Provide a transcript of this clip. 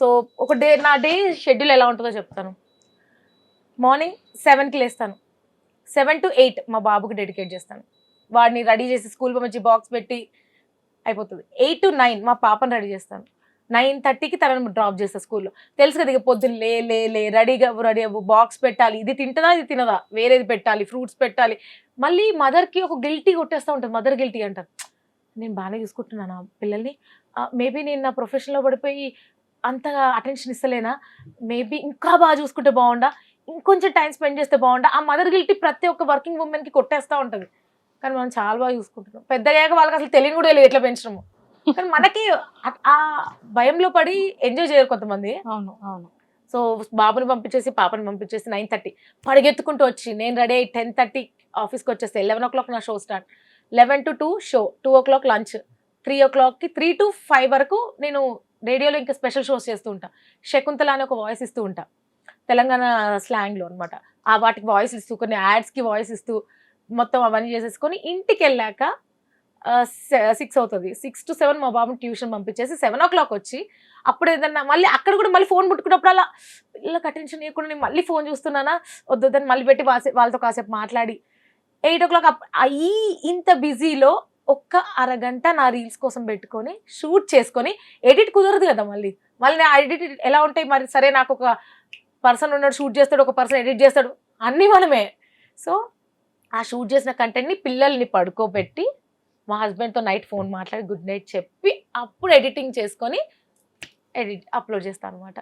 So ఒక day నా day schedule ఎలా ఉంటుందో చెప్తాను. మార్నింగ్ 7కి లేస్తాను. 7 to 8 మా బాబుకి డెడికేట్ చేస్తాను. వాడిని రెడీ చేసి స్కూల్ పంపించి బాక్స్ పెట్టి అయిపోతుంది. 8 to 9 మా పాపను రెడీ చేస్తాను. 9:30కి తనను డ్రాప్ చేస్తాను స్కూల్లో. తెలుసు కదా ఇక పొద్దున్న లే రెడీ అవ్వు బాక్స్ పెట్టాలి. ఇది తింటదా ఇది తినదా వేరేది పెట్టాలి, ఫ్రూట్స్ పెట్టాలి. మళ్ళీ మదర్కి ఒక గిల్టీ కొట్టేస్తూ ఉంటుంది. మదర్ గిల్టీ అంటారు. నేను బాగానే చూసుకుంటున్నాను ఆ పిల్లల్ని. మేబీ నేను నా ప్రొఫెషన్లో పడిపోయి అంతగా అటెన్షన్ ఇస్తలేనా, మేబీ ఇంకా బాగా చూసుకుంటే బాగుండా, ఇంకొంచెం టైం స్పెండ్ చేస్తే బాగుండా. ఆ మదర్ గిల్టీ ప్రతి ఒక్క వర్కింగ్ ఉమెన్కి కొట్టేస్తూ ఉంటుంది. కానీ మనం చాలా బాగా చూసుకుంటున్నాం. పెద్దయ్యాక వాళ్ళకి అసలు తెలియని కూడా తెలియదు ఎట్లా పెంచడము. కానీ మనకి ఆ భయంలో పడి ఎంజాయ్ చేయరు కొంతమంది. అవును అవును. సో బాబుని పంపించేసి పాపని పంపించేసి 9:30 పరిగెత్తుకుంటూ వచ్చి నేను రెడీ అయ్యి 10:30 ఆఫీస్కి వచ్చేస్తే 11 o'clock నా show start. 11 to 2 show, 2 o'clock lunch, 3 o'clockకి 3 to 5 వరకు నేను రేడియోలో ఇంకా స్పెషల్ షోస్ చేస్తూ ఉంటా. శకుంతల అని ఒక వాయిస్ ఇస్తూ ఉంటా తెలంగాణ స్లాంగ్లో అనమాట. ఆ వాటికి వాయిస్ ఇస్తూ కొన్ని యాడ్స్కి వాయిస్ ఇస్తూ మొత్తం అవన్నీ చేసేసుకొని ఇంటికి వెళ్ళాక 6 అవుతుంది. 6 to 7 మా బాబుని ట్యూషన్ పంపించేసి 7 o'clock వచ్చి అప్పుడు ఏదన్నా మళ్ళీ అక్కడ కూడా మళ్ళీ ఫోన్ పుట్టుకున్నప్పుడు అలా పిల్లలకు అటెన్షన్ ఇవ్వకుండా నేను మళ్ళీ ఫోన్ చూస్తున్నానా వద్దని మళ్ళీ పెట్టి వాళ్ళతో కాసేపు మాట్లాడి 8 o'clock అయ్యి ఇంత బిజీలో ఒక్క అరగంట నా రీల్స్ కోసం పెట్టుకొని షూట్ చేసుకొని ఎడిట్ కుదరదు కదా మళ్ళీ నా ఎడిట్ ఎలా ఉంటాయి మరి. సరే నాకు ఒక పర్సన్ ఉన్నాడు షూట్ చేస్తాడు, ఒక పర్సన్ ఎడిట్ చేస్తాడు, అన్నీ మనమే. సో ఆ షూట్ చేసిన కంటెంట్ని పిల్లల్ని పడుకోబెట్టి మా హస్బెండ్తో నైట్ ఫోన్ మాట్లాడి గుడ్ నైట్ చెప్పి అప్పుడు ఎడిటింగ్ చేసుకొని అప్లోడ్ చేస్తాను అనమాట.